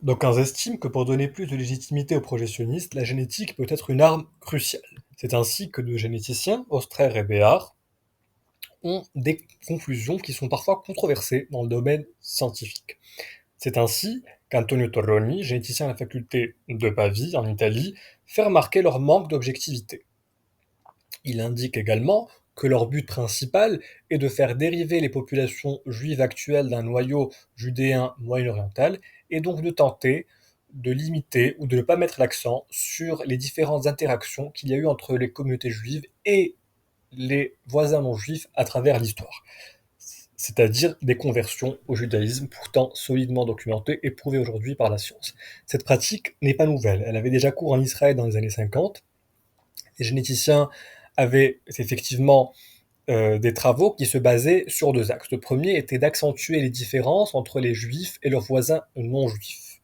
D'aucuns estiment que pour donner plus de légitimité aux projectionnistes, la génétique peut être une arme cruciale. C'est ainsi que deux généticiens, Oster et Béard, ont des conclusions qui sont parfois controversées dans le domaine scientifique. C'est ainsi qu'Antonio Torroni, généticien à la faculté de Pavie en Italie, fait remarquer leur manque d'objectivité. Il indique également que leur but principal est de faire dériver les populations juives actuelles d'un noyau judéen moyen-oriental et donc de tenter de limiter ou de ne pas mettre l'accent sur les différentes interactions qu'il y a eu entre les communautés juives et les voisins non juifs à travers l'histoire, c'est-à-dire des conversions au judaïsme pourtant solidement documentées et prouvées aujourd'hui par la science. Cette pratique n'est pas nouvelle, elle avait déjà cours en Israël dans les années 50. Les généticiens avaient effectivement des travaux qui se basaient sur deux axes. Le premier était d'accentuer les différences entre les juifs et leurs voisins non juifs.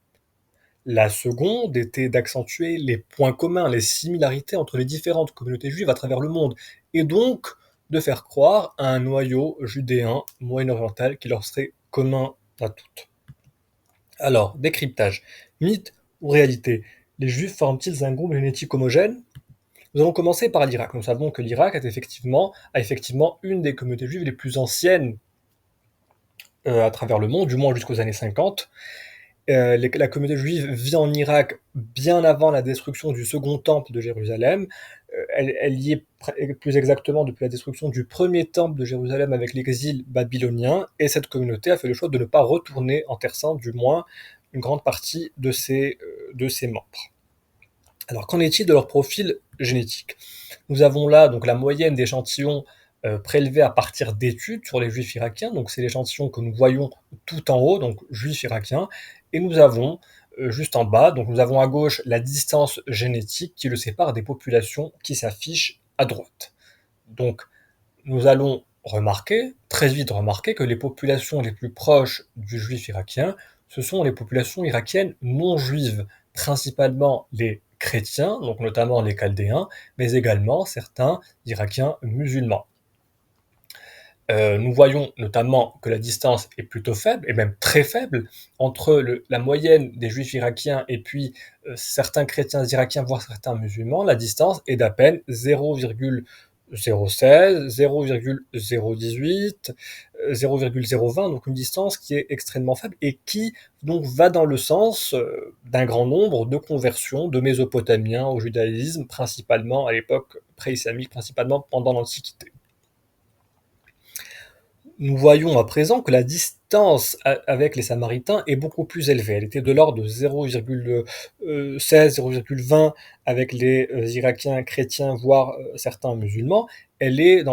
La seconde était d'accentuer les points communs, les similarités entre les différentes communautés juives à travers le monde, et donc de faire croire à un noyau judéen moyen-oriental qui leur serait commun à toutes. Alors, décryptage. Mythe ou réalité? Les juifs forment-ils un groupe génétique homogène? Nous allons commencer par l'Irak. Nous savons que l'Irak a effectivement une des communautés juives les plus anciennes à travers le monde, du moins jusqu'aux années 50. La communauté juive vit en Irak bien avant la destruction du second temple de Jérusalem. Elle y est plus exactement depuis la destruction du premier temple de Jérusalem avec l'exil babylonien, et cette communauté a fait le choix de ne pas retourner en Terre Sainte, du moins une grande partie de ses membres. Alors, qu'en est-il de leur profil génétique? Nous avons là donc la moyenne d'échantillons prélevés à partir d'études sur les juifs irakiens, donc c'est l'échantillon que nous voyons tout en haut, donc juifs irakiens, et nous avons juste en bas, donc nous avons à gauche la distance génétique qui le sépare des populations qui s'affichent à droite. Donc nous allons remarquer, très vite remarquer, que les populations les plus proches du juif irakien, ce sont les populations irakiennes non juives, principalement les chrétiens, donc notamment les chaldéens, mais également certains irakiens musulmans. Nous voyons notamment que la distance est plutôt faible, et même très faible, entre la moyenne des juifs irakiens et puis certains chrétiens irakiens, voire certains musulmans. La distance est d'à peine 0,016, 0,018, 0,020, donc une distance qui est extrêmement faible et qui donc va dans le sens d'un grand nombre de conversions de Mésopotamiens au judaïsme, principalement à l'époque pré-islamique, principalement pendant l'Antiquité. Nous voyons à présent que la distance avec les Samaritains est beaucoup plus élevée. Elle était de l'ordre de 0,16, 0,20 avec les Irakiens chrétiens, voire certains musulmans. Elle est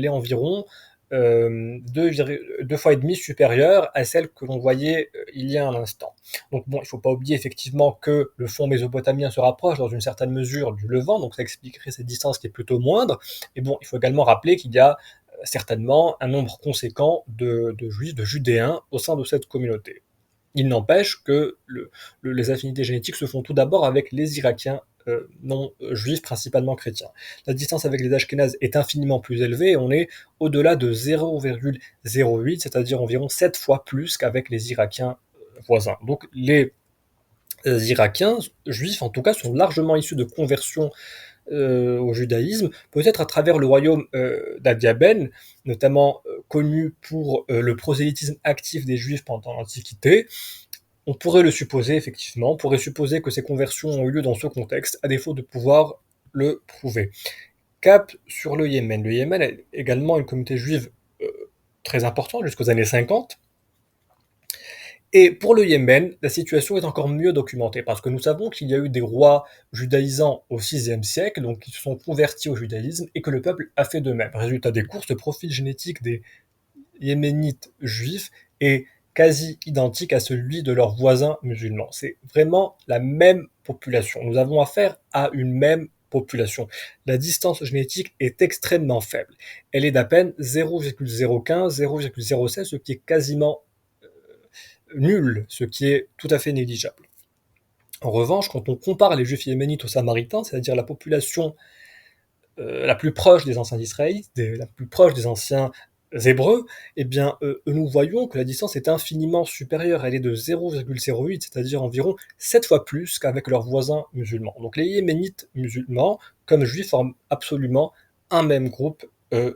environ deux fois et demi supérieure à celle que l'on voyait il y a un instant. Donc bon, il ne faut pas oublier effectivement que le fond mésopotamien se rapproche dans une certaine mesure du Levant, donc ça expliquerait cette distance qui est plutôt moindre. Et bon, il faut également rappeler qu'il y a certainement un nombre conséquent de juifs, de judéens au sein de cette communauté. Il n'empêche que les affinités génétiques se font tout d'abord avec les Irakiens non juifs, principalement chrétiens. La distance avec les Ashkénazes est infiniment plus élevée, et on est au-delà de 0,08, c'est-à-dire environ 7 fois plus qu'avec les Irakiens voisins. Donc les Irakiens juifs, en tout cas, sont largement issus de conversions au judaïsme, peut-être à travers le royaume d'Adiaben, notamment connu pour le prosélytisme actif des juifs pendant l'Antiquité. On pourrait le supposer, effectivement, on pourrait supposer que ces conversions ont eu lieu dans ce contexte, à défaut de pouvoir le prouver. Cap sur le Yémen. Le Yémen est également une communauté juive très importante jusqu'aux années 50. Et pour le Yémen, la situation est encore mieux documentée, parce que nous savons qu'il y a eu des rois judaïsants au VIe siècle, donc qui se sont convertis au judaïsme, et que le peuple a fait de même. Résultat des courses, le profil génétique des Yéménites juifs est quasi identique à celui de leurs voisins musulmans. C'est vraiment la même population. Nous avons affaire à une même population. La distance génétique est extrêmement faible. Elle est d'à peine 0,015, 0,016, ce qui est quasiment nul, ce qui est tout à fait négligeable. En revanche, quand on compare les Juifs yéménites aux Samaritains, c'est-à-dire la population la plus proche des anciens israélites, la plus proche des anciens Hébreux, eh bien, nous voyons que la distance est infiniment supérieure. Elle est de 0,08, c'est-à-dire environ 7 fois plus qu'avec leurs voisins musulmans. Donc les Yéménites musulmans, comme juifs, forment absolument un même groupe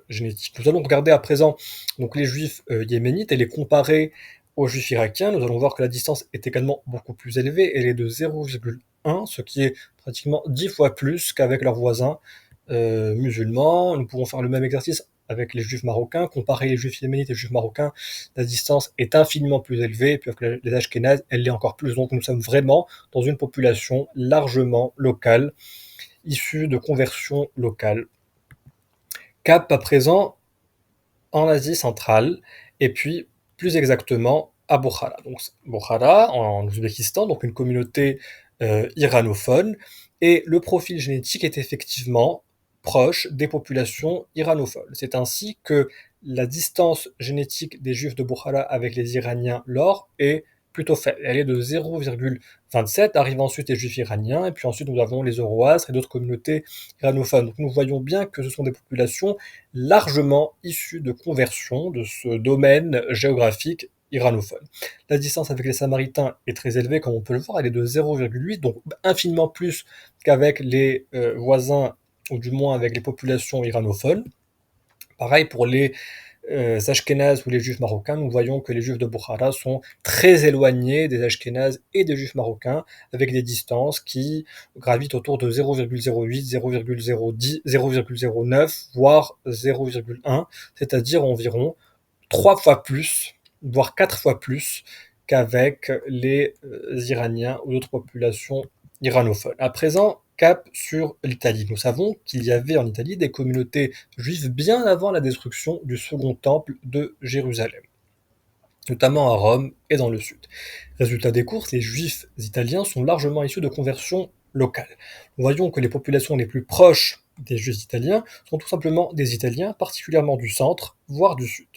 génétique. Nous allons regarder à présent donc les juifs yéménites et les comparer aux juifs irakiens. Nous allons voir que la distance est également beaucoup plus élevée. Elle est de 0,1, ce qui est pratiquement 10 fois plus qu'avec leurs voisins musulmans. Nous pouvons faire le même exercice avec les juifs marocains, comparer les juifs yéménites et les juifs marocains, la distance est infiniment plus élevée, et puis avec les Ashkénazes, elle l'est encore plus. Donc nous sommes vraiment dans une population largement locale, issue de conversions locales. Cap à présent en Asie centrale, et puis plus exactement à Bukhara. Donc Bukhara, en Ouzbékistan, donc une communauté iranophone, et le profil génétique est effectivement proche des populations iranophones. C'est ainsi que la distance génétique des juifs de Bukhara avec les Iraniens lors est plutôt faible. Elle est de 0,27, arrivent ensuite les juifs iraniens, et puis ensuite nous avons les Zoroastres et d'autres communautés iranophones. Donc nous voyons bien que ce sont des populations largement issus de conversions de ce domaine géographique iranophone. La distance avec les Samaritains est très élevée, comme on peut le voir, elle est de 0,8, donc infiniment plus qu'avec les voisins, ou du moins avec les populations iranophones. Pareil pour les Ashkénazes ou les juifs marocains, nous voyons que les juifs de Bukhara sont très éloignés des Ashkénazes et des juifs marocains, avec des distances qui gravitent autour de 0,08, 0,010, 0,09, voire 0,1, c'est-à-dire environ 3 fois plus, voire 4 fois plus qu'avec les Iraniens ou d'autres populations iranophones. À présent, cap sur l'Italie. Nous savons qu'il y avait en Italie des communautés juives bien avant la destruction du second temple de Jérusalem, notamment à Rome et dans le sud. Résultat des courses, les juifs italiens sont largement issus de conversions locales. Nous voyons que les populations les plus proches des juifs italiens sont tout simplement des Italiens, particulièrement du centre, voire du sud.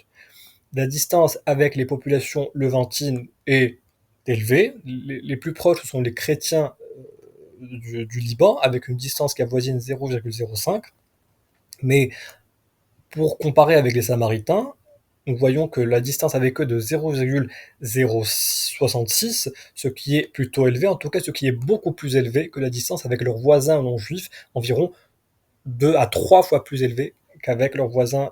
La distance avec les populations levantines est élevée. Les plus proches sont les chrétiens du Liban, avec une distance qui avoisine 0,05. Mais pour comparer avec les Samaritains, nous voyons que la distance avec eux est de 0,066, ce qui est plutôt élevé, en tout cas ce qui est beaucoup plus élevé que la distance avec leurs voisins non juifs, environ 2 à 3 fois plus élevé qu'avec leurs voisins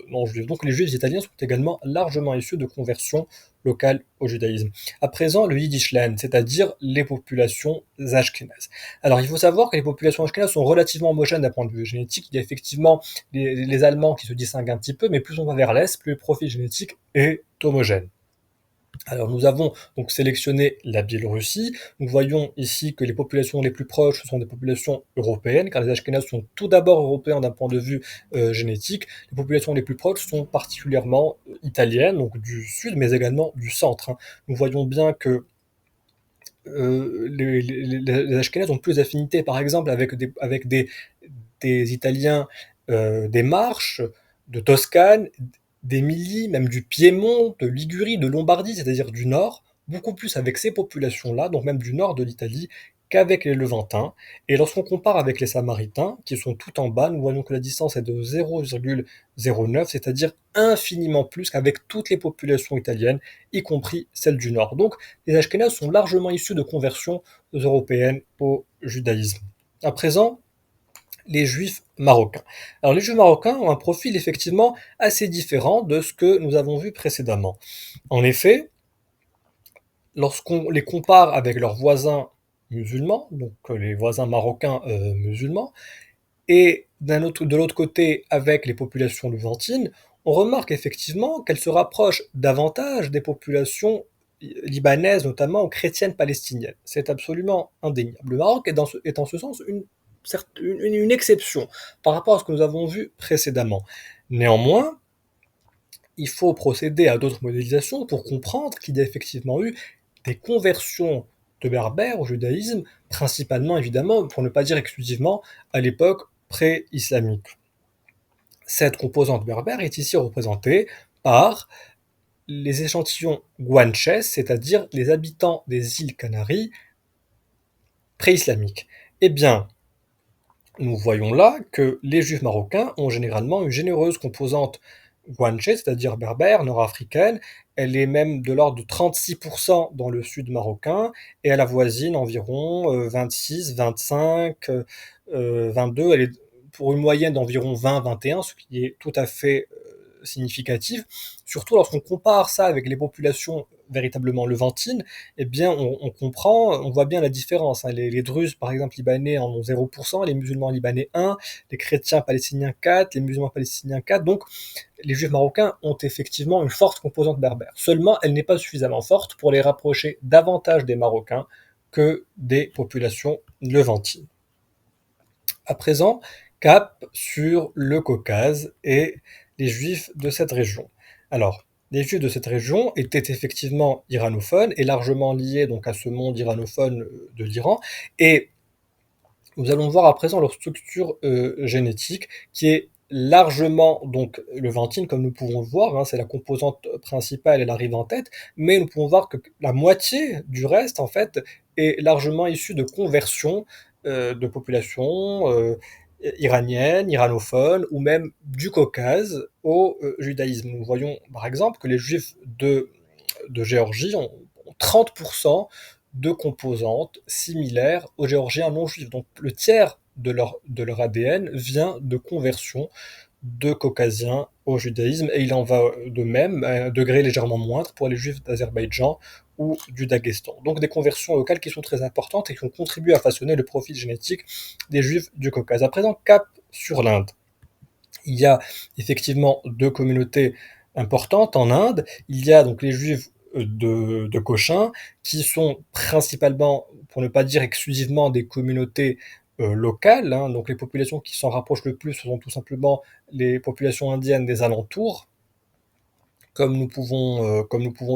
non juifs. Donc les juifs italiens sont également largement issus de conversions locales au judaïsme. À présent, le Yiddishland, c'est-à-dire les populations ashkénazes. Alors il faut savoir que les populations ashkénazes sont relativement homogènes d'un point de vue génétique. Il y a effectivement les Allemands qui se distinguent un petit peu, mais plus on va vers l'Est, plus le profil génétique est homogène. Alors nous avons donc sélectionné la Biélorussie. Nous voyons ici que les populations les plus proches sont des populations européennes, car les Ashkénazes sont tout d'abord européens d'un point de vue génétique. Les populations les plus proches sont particulièrement italiennes, donc du sud, mais également du centre, hein. Nous voyons bien que les Ashkénazes ont plus d'affinités, par exemple, des Italiens des Marches, de Toscane, d'Émilie, même du Piémont, de Ligurie, de Lombardie, c'est-à-dire du nord, beaucoup plus avec ces populations-là, donc même du nord de l'Italie, qu'avec les Levantins. Et lorsqu'on compare avec les Samaritains, qui sont tout en bas, nous voyons que la distance est de 0,09, c'est-à-dire infiniment plus qu'avec toutes les populations italiennes, y compris celles du nord. Donc les Ashkénazes sont largement issus de conversions européennes au judaïsme. À présent, les juifs marocains. Alors les juifs marocains ont un profil effectivement assez différent de ce que nous avons vu précédemment. En effet, lorsqu'on les compare avec leurs voisins musulmans, donc les voisins marocains musulmans, et de l'autre côté avec les populations levantines, on remarque effectivement qu'elles se rapprochent davantage des populations libanaises, notamment chrétiennes palestiniennes. C'est absolument indéniable. Le Maroc est en ce sens une exception par rapport à ce que nous avons vu précédemment. Néanmoins, il faut procéder à d'autres modélisations pour comprendre qu'il y a effectivement eu des conversions de berbères au judaïsme, principalement évidemment, pour ne pas dire exclusivement, à l'époque pré-islamique. Cette composante berbère est ici représentée par les échantillons guanches, c'est-à-dire les habitants des îles Canaries pré-islamiques. Eh bien, nous voyons là que les juifs marocains ont généralement une généreuse composante guanché, c'est-à-dire berbère, nord-africaine. Elle est même de l'ordre de 36% dans le sud marocain et elle avoisine environ 26, 25, 22. Elle est pour une moyenne d'environ 20-21, ce qui est tout à fait significatif. Surtout lorsqu'on compare ça avec les populations véritablement levantines, eh bien on comprend, on voit bien la différence, hein. Les Druzes, par exemple, libanais en ont 0%, les musulmans libanais 1, les chrétiens palestiniens 4, les musulmans palestiniens 4. Donc les juifs marocains ont effectivement une forte composante berbère. Seulement, elle n'est pas suffisamment forte pour les rapprocher davantage des Marocains que des populations levantines. À présent, cap sur le Caucase et les juifs de cette région. Alors, les juifs de cette région étaient effectivement iranophones et largement liés donc à ce monde iranophone de l'Iran. Et nous allons voir à présent leur structure génétique qui est largement donc levantine, comme nous pouvons le voir, hein, c'est la composante principale, elle arrive en tête, mais nous pouvons voir que la moitié du reste, en fait, est largement issue de conversions de populations iraniennes, iranophones, ou même du Caucase au judaïsme. Nous voyons par exemple que les juifs de Géorgie ont 30% de composantes similaires aux Géorgiens non juifs. Donc le tiers de leur ADN vient de conversion de Caucasiens au judaïsme, et il en va de même, à un degré légèrement moindre, pour les juifs d'Azerbaïdjan ou du Daghestan. Donc des conversions locales qui sont très importantes et qui ont contribué à façonner le profil génétique des juifs du Caucase. À présent, cap sur l'Inde. Il y a effectivement deux communautés importantes en Inde. Il y a donc les juifs de Cochin, qui sont principalement, pour ne pas dire exclusivement, des communautés locales, hein. Donc les populations qui s'en rapprochent le plus sont tout simplement les populations indiennes des alentours, comme nous pouvons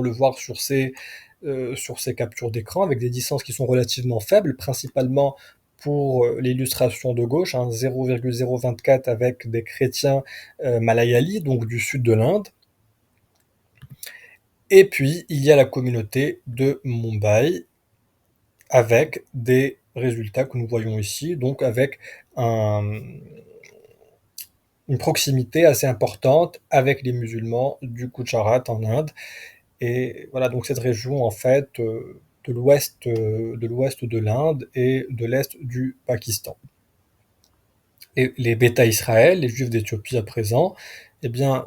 le voir sur ces captures d'écran, avec des distances qui sont relativement faibles, principalement pour l'illustration de gauche, hein, 0,024 avec des chrétiens malayalis, donc du sud de l'Inde. Et puis, il y a la communauté de Mumbai, avec des résultats que nous voyons ici, donc avec un, une proximité assez importante avec les musulmans du Gujarat en Inde. Et voilà, donc cette région, en fait, de l'ouest de l'Inde et de l'est du Pakistan. Et les Bêta Israël, les Juifs d'Éthiopie à présent, eh bien,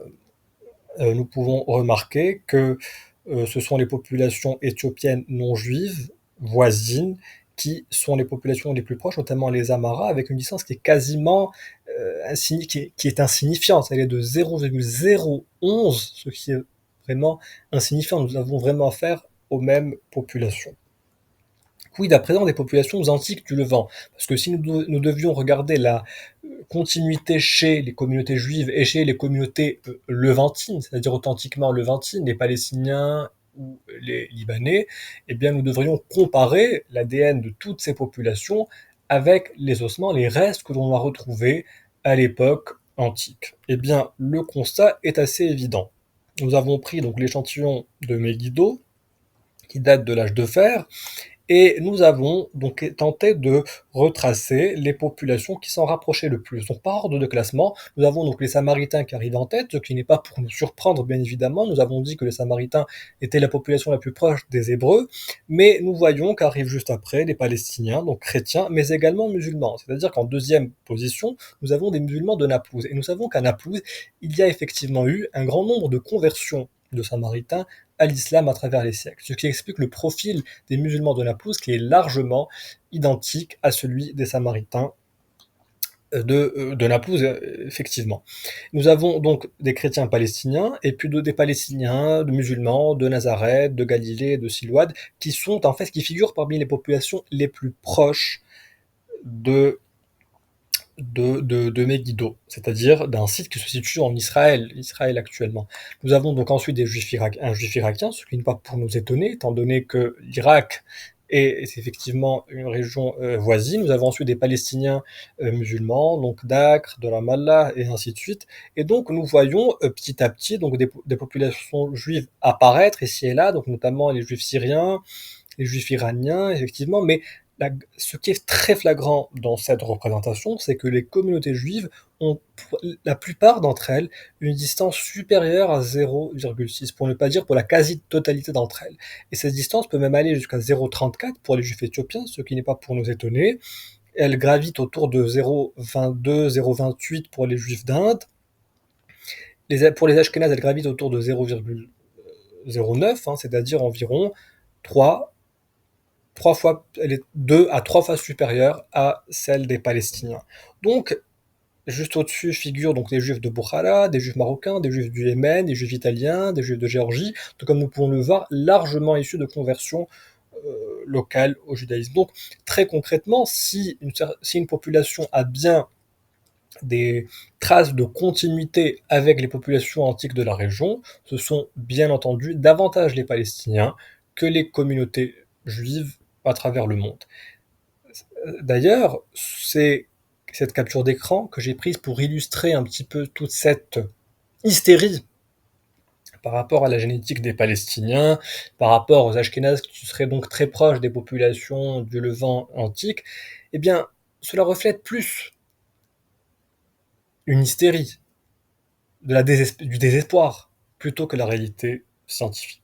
nous pouvons remarquer que ce sont les populations éthiopiennes non juives, voisines, qui sont les populations les plus proches, notamment les Amharas, avec une distance qui est quasiment qui est insignifiante. Elle est de 0,011, ce qui est vraiment insignifiant. Nous avons vraiment affaire aux mêmes populations. Quid à présent des populations antiques du Levant? Parce que si nous devions regarder la continuité chez les communautés juives et chez les communautés levantines, c'est-à-dire authentiquement levantines, les Palestiniens ou les Libanais, eh bien nous devrions comparer l'ADN de toutes ces populations avec les ossements, les restes que l'on a retrouvés à l'époque antique. Eh bien, le constat est assez évident. Nous avons pris donc l'échantillon de Megiddo, qui date de l'âge de fer, et nous avons donc tenté de retracer les populations qui s'en rapprochaient le plus. Donc par ordre de classement, nous avons donc les Samaritains qui arrivent en tête, ce qui n'est pas pour nous surprendre bien évidemment. Nous avons dit que les Samaritains étaient la population la plus proche des Hébreux, mais nous voyons qu'arrivent juste après les Palestiniens, donc chrétiens, mais également musulmans. C'est-à-dire qu'en deuxième position, nous avons des musulmans de Naplouse. Et nous savons qu'à Naplouse, il y a effectivement eu un grand nombre de conversions de Samaritains à l'islam à travers les siècles, ce qui explique le profil des musulmans de Naplouse qui est largement identique à celui des Samaritains de Naplouse, effectivement. Nous avons donc des chrétiens palestiniens et puis des Palestiniens, de musulmans, de Nazareth, de Galilée, de Silouad, qui sont en fait qui figurent parmi les populations les plus proches de de Megiddo, c'est-à-dire d'un site qui se situe en Israël, Israël actuellement. Nous avons donc ensuite un juif irakien, ce qui n'est pas pour nous étonner, étant donné que l'Irak est effectivement une région voisine. Nous avons ensuite des Palestiniens musulmans, donc d'Acre, de Ramallah, et ainsi de suite. Et donc nous voyons petit à petit donc des populations juives apparaître ici et là, donc notamment les juifs syriens, les juifs iraniens, effectivement, mais ce qui est très flagrant dans cette représentation, c'est que les communautés juives ont, pour la plupart d'entre elles, une distance supérieure à 0,6, pour ne pas dire pour la quasi-totalité d'entre elles. Et cette distance peut même aller jusqu'à 0,34 pour les juifs éthiopiens, ce qui n'est pas pour nous étonner. Elle gravite autour de 0,22, 0,28 pour les juifs d'Inde. Pour les Ashkénazes, elle gravite autour de 0,09, c'est-à-dire environ 3, 3 fois, elle est 2 à 3 fois supérieure à celle des Palestiniens. Donc, juste au-dessus figurent donc les juifs de Bukhara, des juifs marocains, des juifs du Yémen, des juifs italiens, des juifs de Géorgie, tout comme nous pouvons le voir, largement issus de conversions locales au judaïsme. Donc, très concrètement, si une population a bien des traces de continuité avec les populations antiques de la région, ce sont bien entendu davantage les Palestiniens que les communautés juives à travers le monde. D'ailleurs, c'est cette capture d'écran que j'ai prise pour illustrer un petit peu toute cette hystérie par rapport à la génétique des Palestiniens, par rapport aux Ashkénazes qui seraient donc très proches des populations du Levant antique. Eh bien, cela reflète plus une hystérie, du désespoir, plutôt que la réalité scientifique.